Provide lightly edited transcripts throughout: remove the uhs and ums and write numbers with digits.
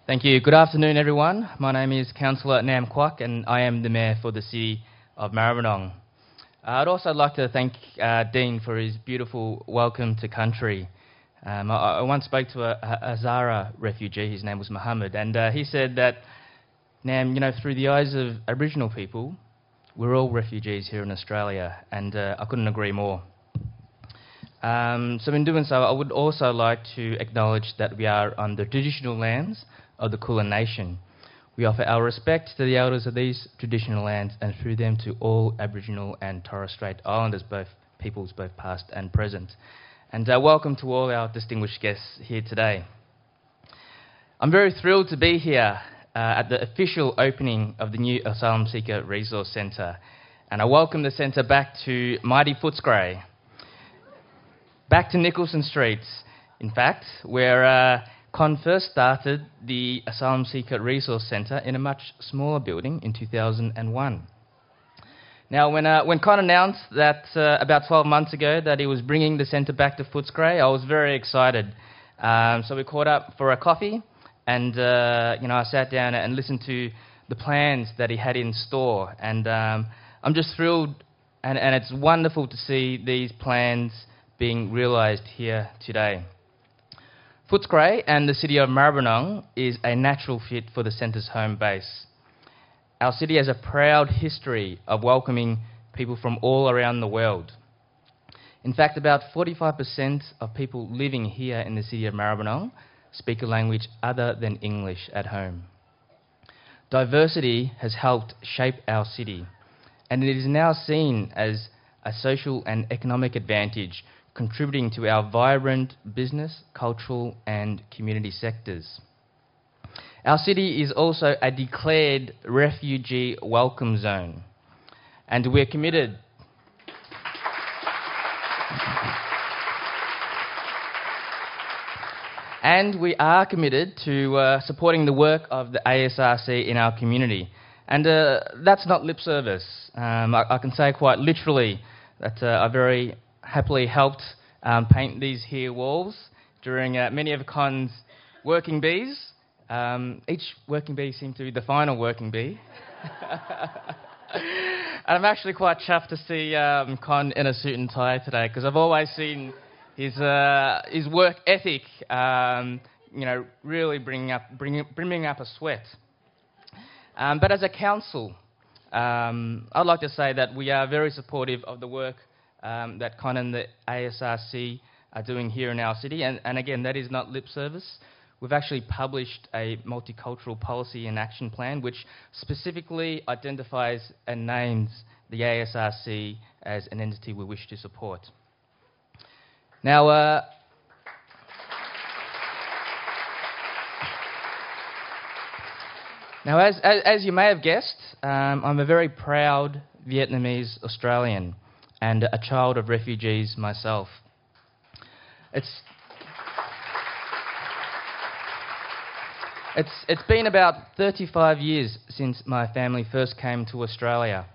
Thank you. Good afternoon, everyone. My name is Councillor Nam Quach, and I am the Mayor for the City of Maribynong. I'd also like to thank Dean for his beautiful welcome to country. I once spoke to a Hazara refugee, his name was Muhammad, and he said that, Nam, through the eyes of Aboriginal people, we're all refugees here in Australia, and I couldn't agree more. So in doing so, I would also like to acknowledge that we are on the traditional lands of the Kulin Nation. We offer our respect to the elders of these traditional lands and through them to all Aboriginal and Torres Strait Islanders, both past and present. And welcome to all our distinguished guests here today. I'm very thrilled to be here at the official opening of the new Asylum Seeker Resource Centre, and I welcome the centre back to mighty Footscray, back to Nicholson Streets, in fact, where Con first started the Asylum Seeker Resource Centre in a much smaller building in 2001. Now, when Con announced that about 12 months ago that he was bringing the centre back to Footscray, I was very excited. So we caught up for a coffee, and I sat down and listened to the plans that he had in store. And I'm just thrilled, and it's wonderful to see these plans being realised here today. Footscray and the City of Maribynong is a natural fit for the centre's home base. Our city has a proud history of welcoming people from all around the world. In fact, about 45% of people living here in the City of Maribynong speak a language other than English at home. Diversity has helped shape our city, and it is now seen as a social and economic advantage, contributing to our vibrant business, cultural and community sectors. Our city is also a declared refugee welcome zone, and we're committed to supporting the work of the ASRC in our community. And that's not lip service. I can say quite literally that I very happily helped paint these here walls during many of Con's working bees. Each working bee seemed to be the final working bee. And I'm actually quite chuffed to see Con in a suit and tie today, because I've always seen his work ethic, really bringing up a sweat. But as a council, I'd like to say that we are very supportive of the work that Con and the ASRC are doing here in our city. And again, that is not lip service. We've actually published a multicultural policy and action plan which specifically identifies and names the ASRC as an entity we wish to support. Now, as you may have guessed, I'm a very proud Vietnamese Australian and a child of refugees myself. It's been about 35 years since my family first came to Australia,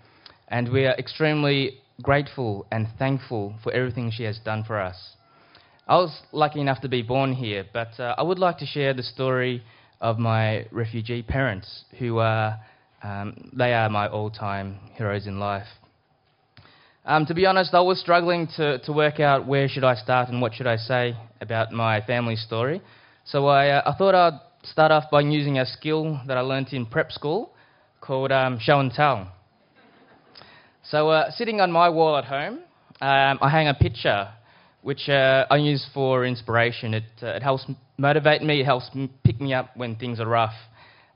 and we are extremely grateful and thankful for everything she has done for us. I was lucky enough to be born here, but I would like to share the story of my refugee parents, who are they are my all-time heroes in life. To be honest, I was struggling to work out where should I start and what should I say about my family story. So I thought I'd start off by using a skill that I learnt in prep school called show and tell. So sitting on my wall at home, I hang a picture which I use for inspiration. It helps motivate me, it helps pick me up when things are rough.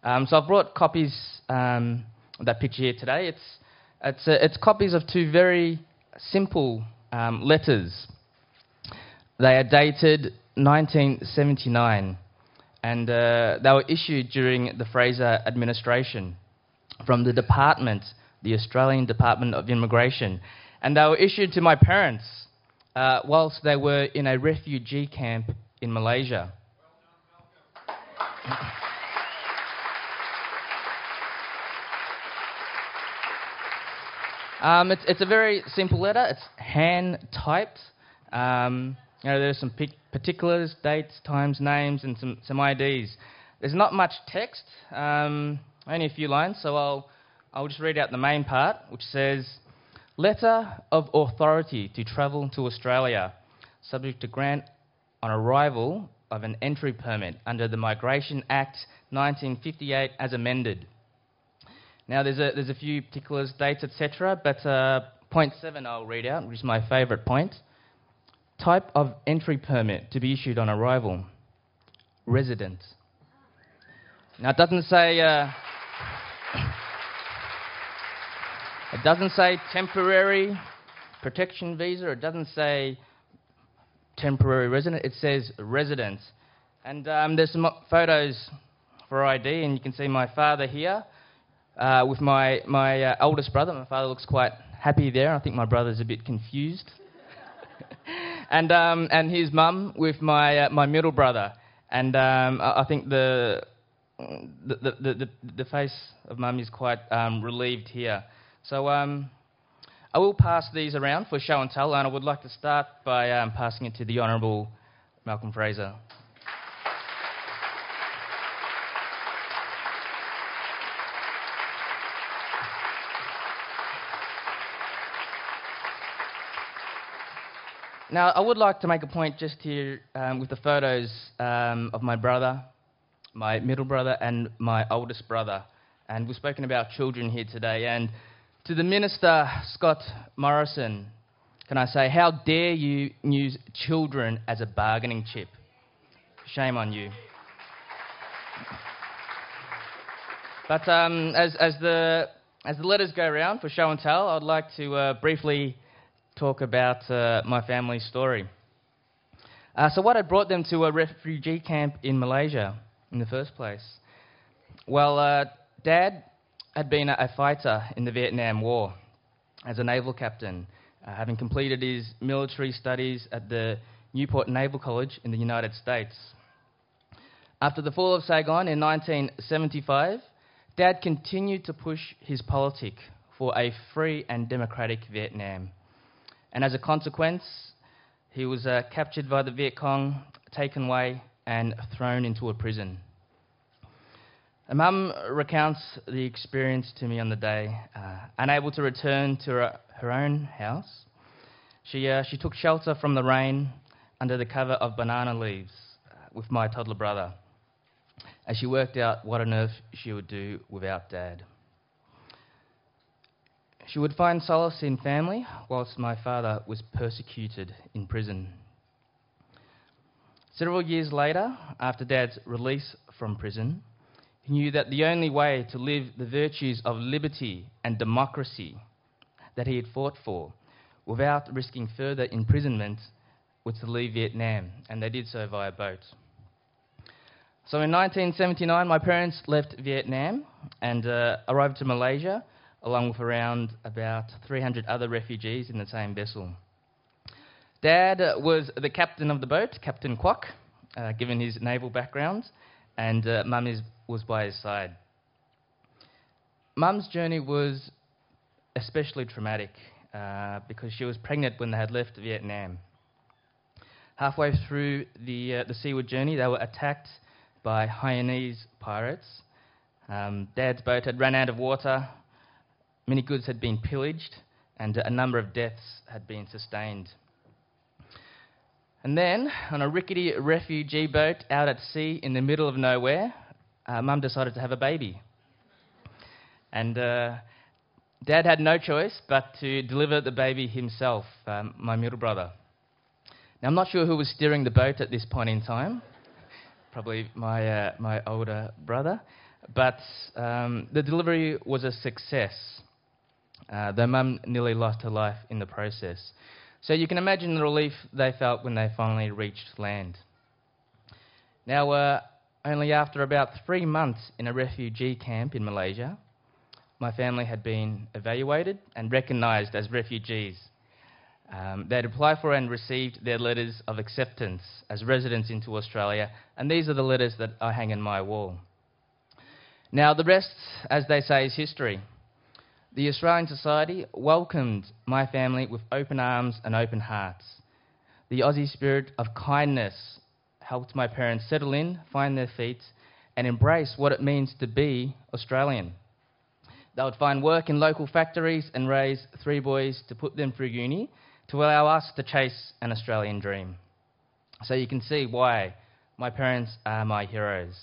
So I've brought copies of that picture here today. It's copies of two very simple letters. They are dated 1979, and they were issued during the Fraser administration from the department, the Australian Department of Immigration, and they were issued to my parents whilst they were in a refugee camp in Malaysia. It's a very simple letter. It's hand-typed. There's some particulars, dates, times, names, and some IDs. There's not much text, only a few lines, so I'll just read out the main part, which says, Letter of authority to travel to Australia, subject to grant on arrival of an entry permit under the Migration Act 1958 as amended. Now there's a few particulars, dates, etc., but point 7 I'll read out, which is my favourite point. Type of entry permit to be issued on arrival. Resident. Now it doesn't say temporary protection visa, it doesn't say temporary resident, it says resident. And there's some photos for ID, and you can see my father here with my oldest brother. My father looks quite happy there. I think my brother's a bit confused. and his mum with my middle brother. And I think the face of mum is quite relieved here. So I will pass these around for show and tell, and I would like to start by passing it to the Honourable Malcolm Fraser. Now, I would like to make a point just here with the photos of my brother, my middle brother, and my oldest brother. And we've spoken about children here today. And to the Minister, Scott Morrison, can I say, how dare you use children as a bargaining chip? Shame on you. But as the letters go around for show and tell, I'd like to briefly talk about my family's story. So what had brought them to a refugee camp in Malaysia in the first place? Well, Dad had been a fighter in the Vietnam War as a naval captain, having completed his military studies at the Newport Naval College in the United States. After the fall of Saigon in 1975, Dad continued to push his politic for a free and democratic Vietnam. And as a consequence, he was captured by the Viet Cong, taken away and thrown into a prison. And Mum recounts the experience to me on the day. Unable to return to her own house, she took shelter from the rain under the cover of banana leaves with my toddler brother, as she worked out what on earth she would do without Dad. She would find solace in family, whilst my father was persecuted in prison. Several years later, after Dad's release from prison, he knew that the only way to live the virtues of liberty and democracy that he had fought for, without risking further imprisonment, was to leave Vietnam, and they did so via boat. So in 1979, my parents left Vietnam and arrived to Malaysia, along with around about 300 other refugees in the same vessel. Dad was the captain of the boat, Captain Quach, given his naval background, and Mum was by his side. Mum's journey was especially traumatic because she was pregnant when they had left Vietnam. Halfway through the seaward journey, they were attacked by Hainanese pirates. Dad's boat had run out of water. Many goods had been pillaged, and a number of deaths had been sustained. And then, on a rickety refugee boat out at sea in the middle of nowhere, Mum decided to have a baby. And Dad had no choice but to deliver the baby himself, my middle brother. Now, I'm not sure who was steering the boat at this point in time. Probably my older brother. But the delivery was a success. Though Mum nearly lost her life in the process. So you can imagine the relief they felt when they finally reached land. Now, only after about 3 months in a refugee camp in Malaysia, my family had been evaluated and recognised as refugees. They had applied for and received their letters of acceptance as residents into Australia, and these are the letters that I hang in my wall. Now, the rest, as they say, is history. The Australian society welcomed my family with open arms and open hearts. The Aussie spirit of kindness helped my parents settle in, find their feet, and embrace what it means to be Australian. They would find work in local factories and raise 3 boys to put them through uni to allow us to chase an Australian dream. So you can see why my parents are my heroes.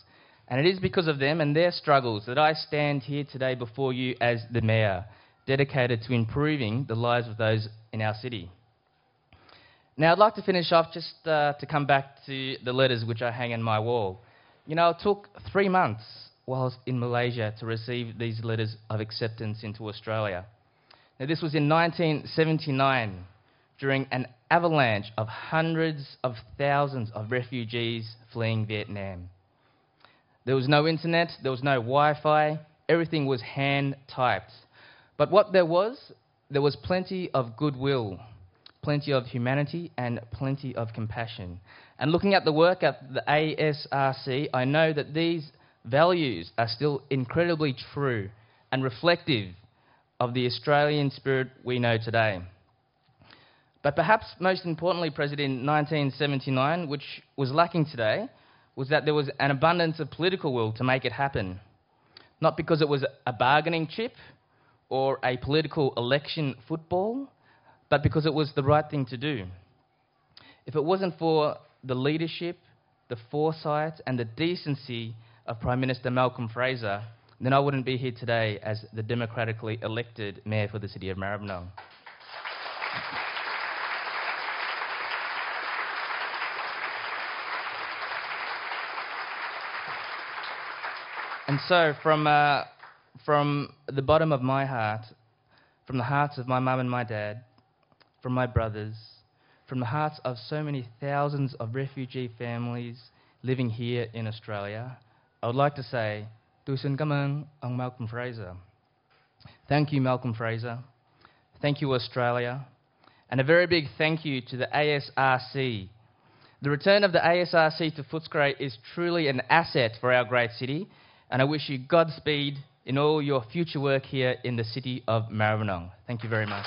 And it is because of them and their struggles that I stand here today before you as the Mayor, dedicated to improving the lives of those in our city. Now, I'd like to finish off just to come back to the letters which I hang on my wall. You know, it took 3 months whilst in Malaysia to receive these letters of acceptance into Australia. Now, this was in 1979, during an avalanche of hundreds of thousands of refugees fleeing Vietnam. There was no internet, there was no Wi-Fi, everything was hand-typed. But what there was plenty of goodwill, plenty of humanity, and plenty of compassion. And looking at the work at the ASRC, I know that these values are still incredibly true and reflective of the Australian spirit we know today. But perhaps most importantly, President, in 1979, which was lacking today, was that there was an abundance of political will to make it happen. Not because it was a bargaining chip or a political election football, but because it was the right thing to do. If it wasn't for the leadership, the foresight and the decency of Prime Minister Malcolm Fraser, then I wouldn't be here today as the democratically elected Mayor for the City of Maribyrnong. And so, from the bottom of my heart, from the hearts of my mum and my dad, from my brothers, from the hearts of so many thousands of refugee families living here in Australia, I would like to say, tôi xin cảm ơn ông Malcolm Fraser. Thank you, Malcolm Fraser. Thank you, Australia. And a very big thank you to the ASRC. The return of the ASRC to Footscray is truly an asset for our great city, and I wish you Godspeed in all your future work here in the City of Maribyrnong. Thank you very much.